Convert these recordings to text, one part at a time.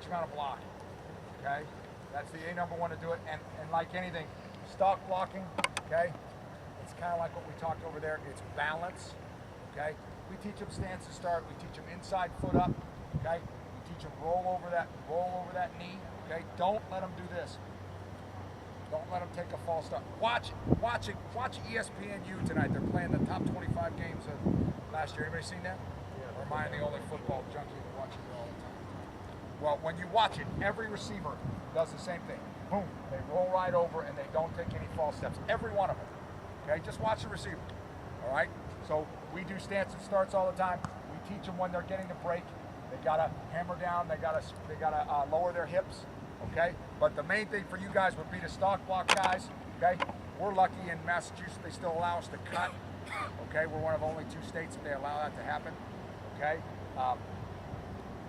teach them how to block. Okay? That's the number one to do it. And like anything, stock blocking, okay? It's kind of like what we talked over there. It's balance, okay? We teach them stance to start. We teach them inside foot up, okay? We teach them roll over that knee, okay? Don't let them do this. Don't let them take a false start. Watch ESPNU tonight. They're playing the top 25 games of last year. Anybody seen that? Yeah. Or am I the only football junkie that watches it all the time? Well, when you watch it, every receiver does the same thing. Boom, they roll right over and they don't take any false steps. Every one of them. Okay, just watch the receiver. All right. So we do stance and starts all the time. We teach them when they're getting the break. They gotta hammer down. They gotta lower their hips. Okay. But the main thing for you guys would be the stock block guys. Okay. We're lucky in Massachusetts they still allow us to cut. Okay. We're one of only 2 states that they allow that to happen. Okay.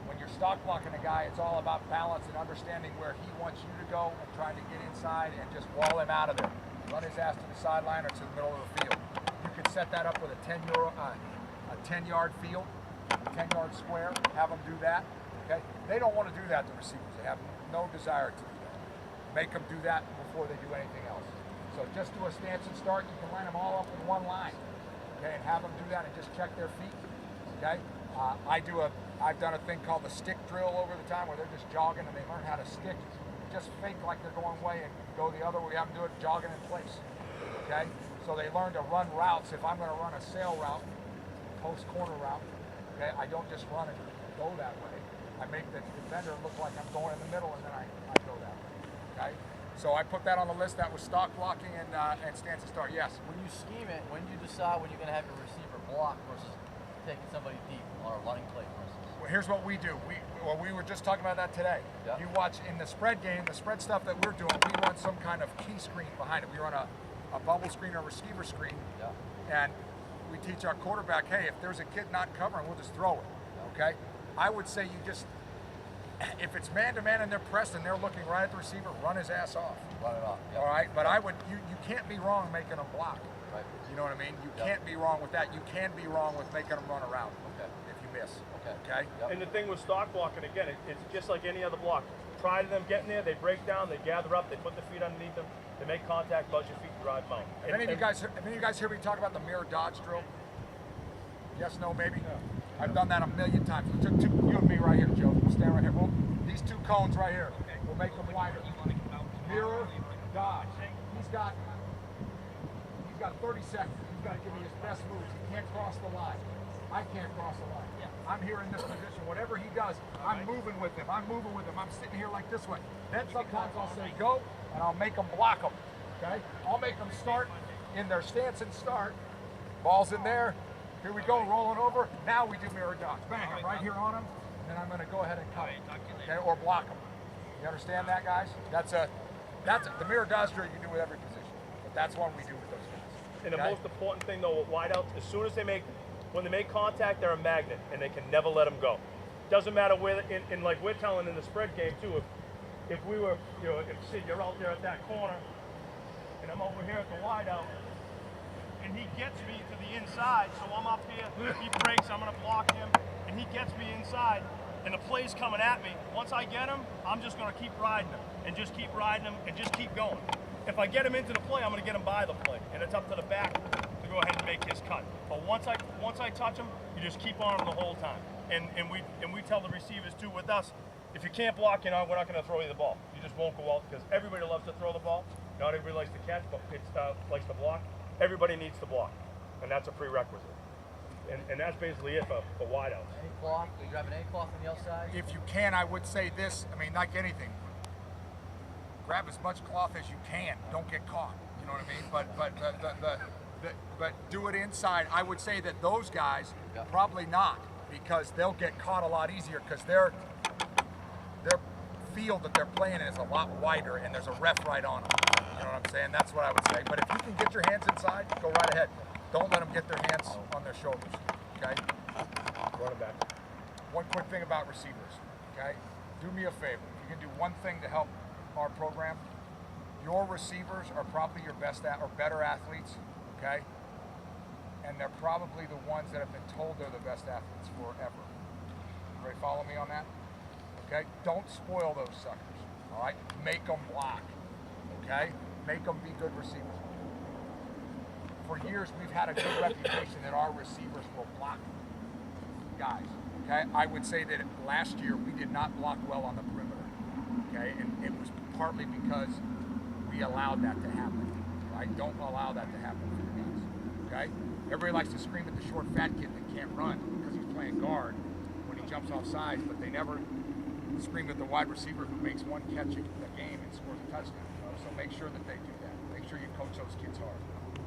When you're stock blocking a guy, it's all about balance and understanding where he wants you to go and trying to get inside and just wall him out of there. Run his ass to the sideline or to the middle of the field. You can set that up with a 10-yard field, a 10-yard square, have them do that. Okay? They don't want to do that, the receivers. They have no desire to do that. Make them do that before they do anything else. So just do a stance and start. You can line them all up in one line. Okay? And have them do that and just check their feet. Okay? I've done a thing called the stick drill over the time where they're just jogging and they learn how to stick. Just fake like they're going one way and go the other way. We have them do it jogging in place. Okay? So they learn to run routes. If I'm going to run a sail route, post corner route, okay, I don't just run and go that way. I make the defender look like I'm going in the middle and then I go that way. Okay? So I put that on the list. That was stock blocking and stance and start. Yes? When you scheme it, when do you decide when you're going to have your receiver block versus taking somebody deep on a running play, for instance? Well, here's what we do. We were just talking about that today. Yep. You watch in the spread game, the spread stuff that we're doing, we run some kind of key screen behind it. We run a bubble screen or a receiver screen. Yep. And we teach our quarterback, hey, if there's a kid not covering, we'll just throw it. Yep. Okay? I would say you just, if it's man-to-man and they're pressed and they're looking right at the receiver, run his ass off. Run it off. Yep. All right? But you can't be wrong making them block. Right. You know what I mean? You can't be wrong with that. You can be wrong with making them run around. Okay. If you miss. Okay. Yep. And the thing with stock blocking, again, it's just like any other block. Prior to them getting there, they break down, they gather up, they put their feet underneath them, they make contact, buzz your feet, drive down. Have any of you guys hear me talk about the mirror dodge drill? Yes, no, maybe? No. I've done that a million times. We took you and me right here, Joe. We'll stand right here. These 2 cones right here. Okay. We'll make them wider. Mirror dodge. He's got 30 seconds. He's got to give me his best moves. He can't cross the line. I can't cross the line. I'm here in this position. Whatever he does, I'm moving with him. I'm sitting here like this way. Then sometimes I'll say go, and I'll make them block them. Okay? I'll make them start in their stance and start. Ball's in there. Here we go, rolling over. Now we do mirror dodge. Bang, I'm right here on him, and then I'm going to go ahead and cut him. Okay? Or block him. You understand that, guys? That's the mirror dodge drill you can do with every position. But that's one we do with those guys. And the most important thing, though, with wideouts, as soon as when they make contact, they're a magnet, and they can never let them go. Doesn't matter where, and like we're telling in the spread game too, if we were, if Sid, you're out there at that corner, and I'm over here at the wideout, and he gets me to the inside, so I'm up here, he breaks, I'm gonna block him, and he gets me inside, and the play's coming at me. Once I get him, I'm just gonna keep riding him, and just keep riding him, and just keep going. If I get him into the play, I'm gonna get him by the play, and it's up to the back to go ahead and make his cut. But once I touch him, you just keep on him the whole time. And we tell the receivers too with us, if you can't block, we're not going to throw you the ball. You just won't go out because everybody loves to throw the ball. Not everybody likes to catch, but it's likes to block. Everybody needs to block, and that's a prerequisite. And that's basically it for wideouts. Any cloth? Do you grab an A cloth on the outside? If you can, I would say this. I mean, like anything, grab as much cloth as you can. Don't get caught. You know what I mean? But do it inside. I would say that those guys probably not, because they'll get caught a lot easier because their field that they're playing in is a lot wider and there's a ref right on them. You know what I'm saying? That's what I would say. But if you can get your hands inside, go right ahead. Don't let them get their hands on their shoulders. Okay? Run it back. One quick thing about receivers. Okay? Do me a favor. If you can do one thing to help our program, your receivers are probably your best or better athletes. Okay? And they're probably the ones that have been told they're the best athletes forever. Everybody follow me on that? Okay? Don't spoil those suckers. All right? Make them block. Okay? Make them be good receivers. For years, we've had a good reputation that our receivers will block guys. Okay? I would say that last year we did not block well on the perimeter. Okay? And it was partly because we allowed that to happen. Right? Don't allow that to happen for the knees. Okay? Everybody likes to scream at the short fat kid that can't run because he's playing guard when he jumps off sides, but they never scream at the wide receiver who makes one catch a game and scores a touchdown. So make sure that they do that. Make sure you coach those kids hard.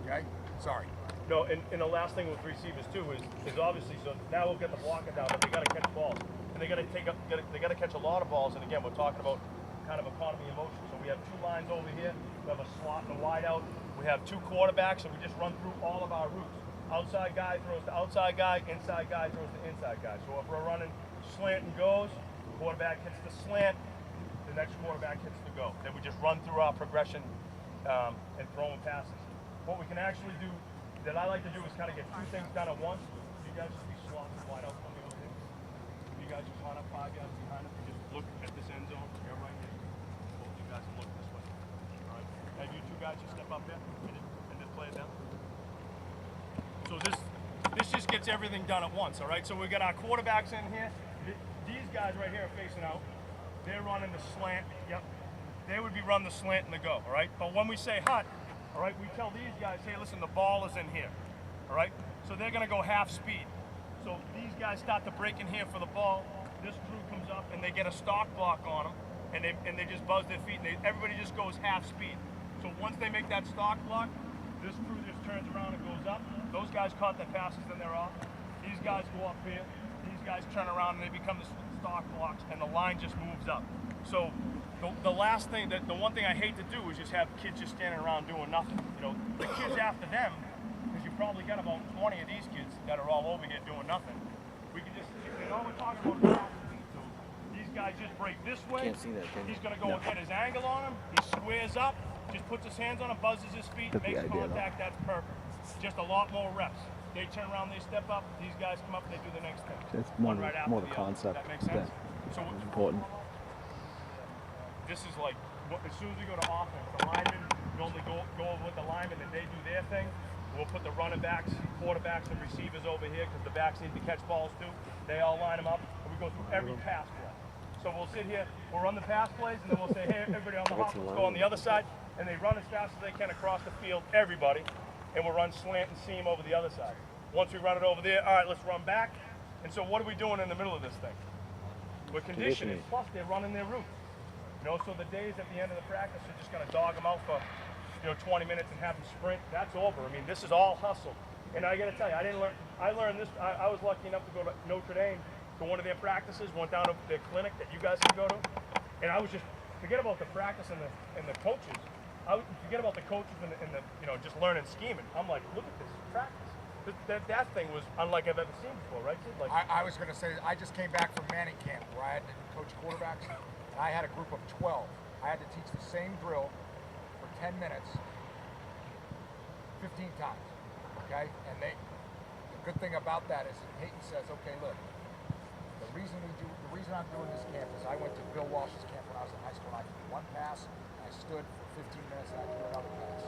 Okay? Sorry. No, and the last thing with receivers too is obviously, so now we'll get the blocking down, but they got to catch balls, and they got to they got to catch a lot of balls. And again, we're talking about kind of economy of motion. So we have two lines over here. We have a slot and a wide out. We have two quarterbacks, and we just run through all of our routes. Outside guy throws to outside guy, inside guy throws to inside guy. So if we're running slant and goes, quarterback hits the slant, the next quarterback hits the go. Then we just run through our progression and throwing passes. What we can actually do, that I like to do, is kind of get two things done at once. You guys just be slopping wide out from the other thing. You guys just line up 5 yards behind it. You just look at this end zone. You're right here. Both you guys can look this way. All right. Have you two guys just step up there and just play it down. So this just gets everything done at once. All right. So we got our quarterbacks in here. These guys right here are facing out. They're running the slant. Yep. They would be running the slant and the go. All right. But when we say hut, all right, we tell these guys, hey, listen, the ball is in here. All right. So they're gonna go half speed. So these guys start to break in here for the ball. This crew comes up and they get a stock block on them, and they just buzz their feet, and everybody just goes half speed. So once they make that stock block, this crew just turns around and goes up. Those guys caught their passes, then they're off. These guys go up here. These guys turn around and they become the stock blocks, and the line just moves up. So the last thing, the one thing I hate to do is just have kids just standing around doing nothing. You know, the kids after them, because you probably got about 20 of these kids that are all over here doing nothing. We can just, you know, we're talking about passes. So these guys just break this way. Can't see that, can you? He's gonna go and get his angle on him. He squares up, just puts his hands on him, buzzes his feet, Took the makes idea, contact. That's perfect. Just a lot more reps. They turn around, they step up. These guys come up, they do the next thing. It's more, One right after more the the other. concept That makes sense. So is important. this is like, as soon as we go to offense, the linemen normally go over with the linemen and they do their thing. We'll put the running backs, quarterbacks, and receivers over here because the backs need to catch balls too. They all line them up, and we go through every pass play. So we'll sit here, we'll run the pass plays, and then we'll say, hey, everybody on the hop, let's go on the other side. And they run as fast as they can across the field, everybody, and we'll run slant and seam over the other side. Once we run it over there, all right, let's run back. And so what are we doing in the middle of this thing? We're conditioning, plus they're running their route. You know, so the days at the end of the practice are just gonna dog them out for, 20 minutes and have them sprint. That's over. I mean, this is all hustle. And I gotta tell you, I learned this, I was lucky enough to go to Notre Dame to one of their practices, went down to their clinic that you guys can go to. And I was just, forget about the practice and the coaches. Forget about the coaches and the just learning scheming. I'm like, look at this practice. That thing was unlike I've ever seen before, right, Sid? Like, I was going to say, I just came back from Manning camp where I had to coach quarterbacks, and I had a group of 12. I had to teach the same drill for 10 minutes, 15 times, okay? And the good thing about that is Hayton says, okay, look, the reason I'm doing this camp is I went to Bill Walsh's camp when I was in high school, and I did one pass, and I stood for 15 minutes, and I did another pass.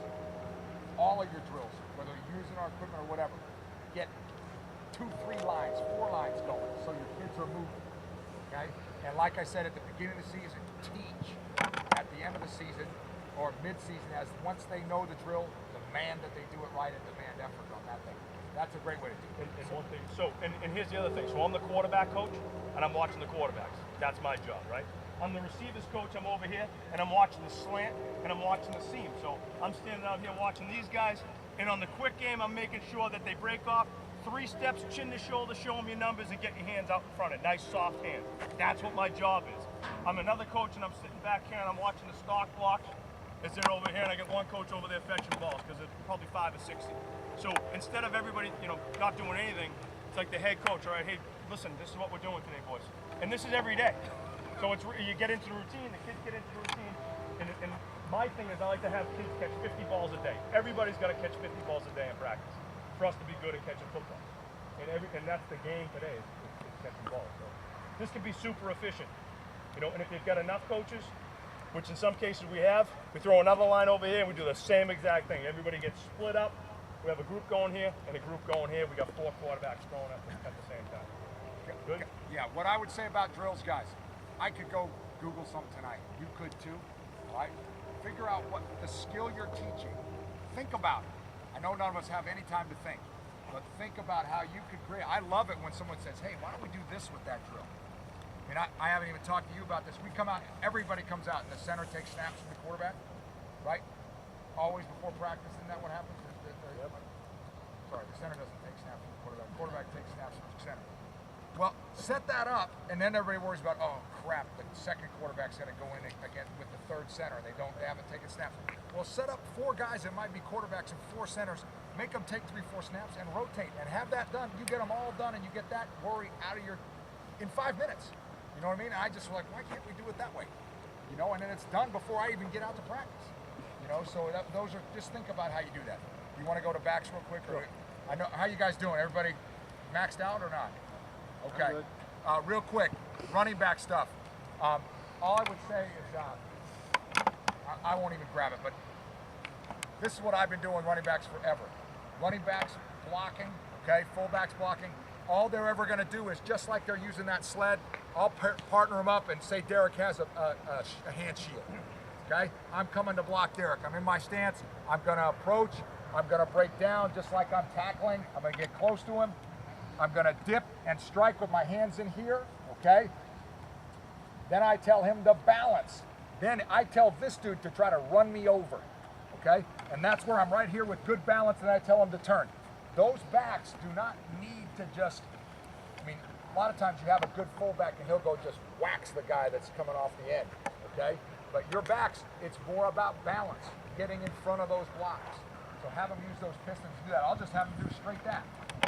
All of your drills, whether you're using our equipment or whatever, get 2, 3 lines, 4 lines going, so your kids are moving, okay? And like I said at the beginning of the season, teach. At the end of the season, or mid-season, once they know the drill, demand that they do it right and demand effort on that thing. That's a great way to do it. And one thing, and here's the other thing. So I'm the quarterback coach, and I'm watching the quarterbacks. That's my job, right? I'm the receivers coach, I'm over here, and I'm watching the slant, and I'm watching the seam. So I'm standing out here watching these guys, and on the quick game, I'm making sure that they break off 3 steps, chin to shoulder, show them your numbers, and get your hands out in front of nice, soft hands. That's what my job is. I'm another coach, and I'm sitting back here, and I'm watching the stock blocks as they're over here, and I get one coach over there fetching balls, because there's probably 5 or 6. So instead of everybody, not doing anything, it's like the head coach, all right, hey, listen, this is what we're doing today, boys. And this is every day. So you get into the routine, the kids get into the routine, and my thing is I like to have kids catch 50 balls a day. Everybody's got to catch 50 balls a day in practice for us to be good at catching football. And that's the game today, is catching balls. So this can be super efficient. You know, and if you've got enough coaches, which in some cases we have, we throw another line over here and we do the same exact thing. Everybody gets split up. We have a group going here and a group going here. We got 4 quarterbacks throwing at the same time. Good? Yeah, what I would say about drills, guys, I could go Google something tonight. You could too, all right? Figure out what the skill you're teaching. Think about it. I know none of us have any time to think, but think about how you could create. I love it when someone says, hey, why don't we do this with that drill? I mean, I haven't even talked to you about this. We come out, everybody comes out, and the center takes snaps from the quarterback, right? Always before practice, isn't that what happens? Yep. Sorry, the center doesn't take snaps from the quarterback. The quarterback takes snaps from the center. Well, set that up, and then everybody worries about, oh crap, the second quarterback's going to go in again with the third center. They haven't taken snaps. Well, set up 4 guys that might be quarterbacks and 4 centers. Make them take 3-4 snaps and rotate, and have that done. You get them all done, and you get that worry out of your in 5 minutes. You know what I mean? I just was like, why can't we do it that way? You know, and then it's done before I even get out to practice. You know, so those are, just think about how you do that. You want to go to backs real quick? Or, I know, how you guys doing? Everybody maxed out or not? Okay. Real quick, running back stuff. All I would say is, I won't even grab it, but this is what I've been doing running backs forever. Running backs blocking, okay, fullbacks blocking. All they're ever going to do is, just like they're using that sled, I'll partner them up and say Derek has a hand shield, okay? I'm coming to block Derek. I'm in my stance. I'm going to approach. I'm going to break down just like I'm tackling. I'm going to get close to him. I'm going to dip and strike with my hands in here, okay? Then I tell him to balance. Then I tell this dude to try to run me over, okay? And that's where I'm right here with good balance, and I tell him to turn. Those backs do not need to just, I mean, a lot of times you have a good fullback and he'll go just wax the guy that's coming off the end, okay? But your backs, it's more about balance, getting in front of those blocks. So have them use those pistons to do that. I'll just have them do straight that.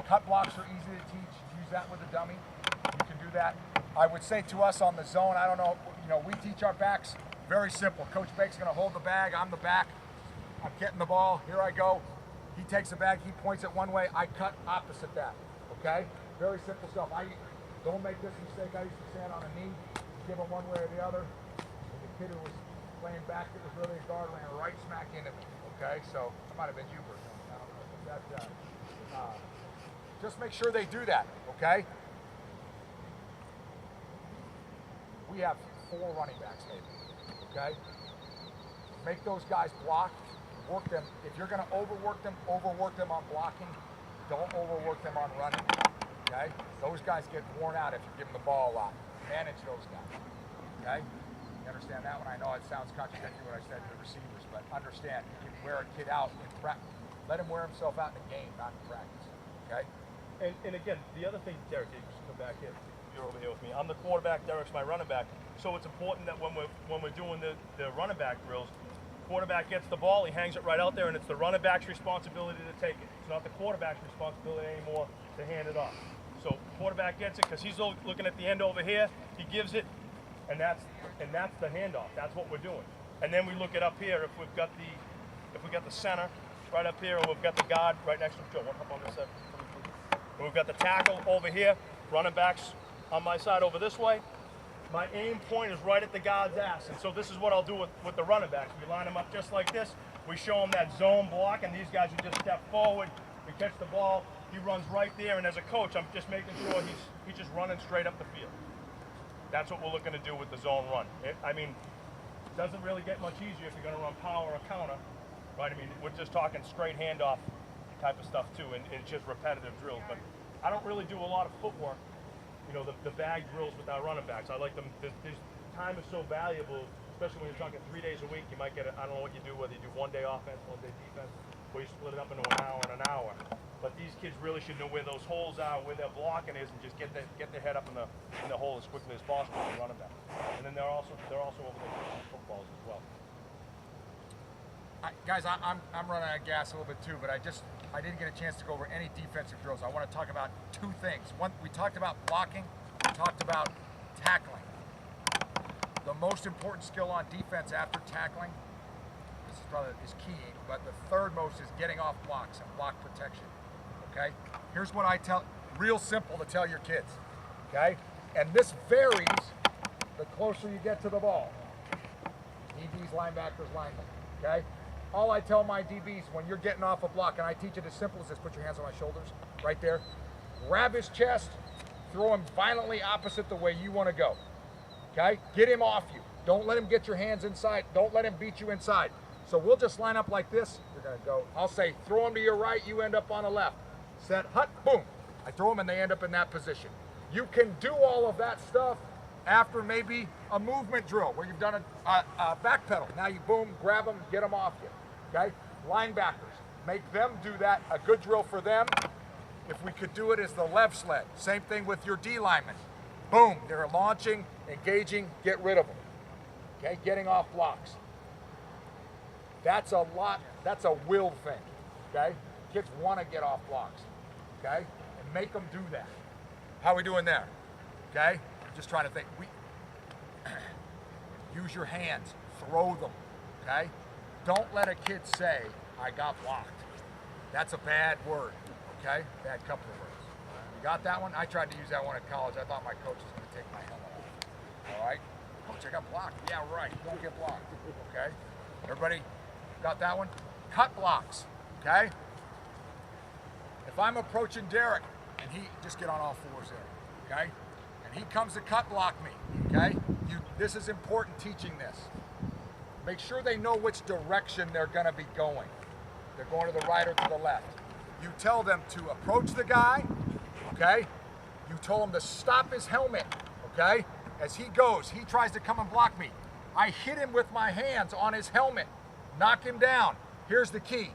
Cut blocks are easy to teach. Use that with a dummy. You can do that. I would say to us on the zone, I don't know, you know, we teach our backs very simple. Coach Bake's going to hold the bag. I'm the back. I'm getting the ball. Here I go. He takes the bag. He points it one way. I cut opposite that. Okay? Very simple stuff. Don't make this mistake. I used to stand on a knee, give him one way or the other. And the kid who was playing back that was really a guard ran right smack into me. Okay? So it might have been you, Bert. I don't know. That, just make sure they do that. Okay? We have 4 running backs maybe. Okay? Make those guys block. Work them. If you're going to overwork them on blocking. Don't overwork them on running. Okay? Those guys get worn out if you give them the ball a lot. Manage those guys. Okay? You understand that one? I know it sounds contradictory what I said to the receivers, but understand, you can wear a kid out in practice. Let him wear himself out in the game, not in practice. Okay? And again, the other thing, Derek, you just come back here. You're over here with me. I'm the quarterback. Derek's my running back. So it's important that when we're doing the running back drills, quarterback gets the ball, he hangs it right out there, and it's the running back's responsibility to take it. It's not the quarterback's responsibility anymore to hand it off. So quarterback gets it because he's looking at the end over here. He gives it, and that's the handoff. That's what we're doing. And then we look it up here if we've got the center right up here, and we've got the guard right next to him. Joe, up on this side. And we've got the tackle over here. Running backs on my side over this way. My aim point is right at the guard's ass, and so this is what I'll do with the running backs. We line them up just like this. We show them that zone block, and these guys will just step forward. We catch the ball. He runs right there, and as a coach, I'm just making sure he's just running straight up the field. That's what we're looking to do with the zone run. It doesn't really get much easier if you're going to run power or counter, right? I mean, we're just talking straight handoff type of stuff too, and it's just repetitive drills. But I don't really do a lot of footwork. You know, the bag drills with our running backs. I like them. This time is so valuable, especially when you're talking 3 days a week. You might get I don't know what you do, whether you do 1 day offense, 1 day defense, or you split it up into an hour and an hour. But these kids really should know where those holes are, where their blocking is, and just get their head up in the hole as quickly as possible for running back. And then they're also over there kicking footballs as well. Guys, I'm running out of gas a little bit too, but I didn't get a chance to go over any defensive drills. I want to talk about 2 things. One, we talked about blocking, we talked about tackling. The most important skill on defense after tackling, this is probably key, but the third most is getting off blocks and block protection. Okay? Here's what I tell, real simple to tell your kids. Okay? And this varies the closer you get to the ball. DBs, linebackers, linemen, okay? All I tell my DBs when you're getting off a block, and I teach it as simple as this, put your hands on my shoulders, right there. Grab his chest, throw him violently opposite the way you want to go, okay? Get him off you. Don't let him get your hands inside. Don't let him beat you inside. So we'll just line up like this. You're gonna go, I'll say, throw him to your right, you end up on the left. Set, hut, boom. I throw them and they end up in that position. You can do all of that stuff after maybe a movement drill where you've done a back pedal. Now you boom, grab them, get them off you, okay? Linebackers, make them do that. A good drill for them, if we could do it, is the left sled. Same thing with your D linemen. Boom, they're launching, engaging, get rid of them, okay? Getting off blocks. That's a lot, that's a will thing, okay? Kids want to get off blocks, okay? And make them do that. How are we doing there? Okay? Just trying to think. Use your hands, throw them, okay? Don't let a kid say, I got blocked. That's a bad word, okay? Bad couple of words. You got that one? I tried to use that one in college. I thought my coach was going to take my helmet off. All right? Coach, I got blocked. Yeah, right. Don't get blocked, okay? Everybody got that one? Cut blocks, okay? If I'm approaching Derek, and he, just get on all fours there, okay? And he comes to cut block me, okay? This is important teaching this. Make sure they know which direction they're gonna be going. They're going to the right or to the left. You tell them to approach the guy, okay? You tell him to stop his helmet, okay? As he goes, he tries to come and block me. I hit him with my hands on his helmet, knock him down. Here's the key.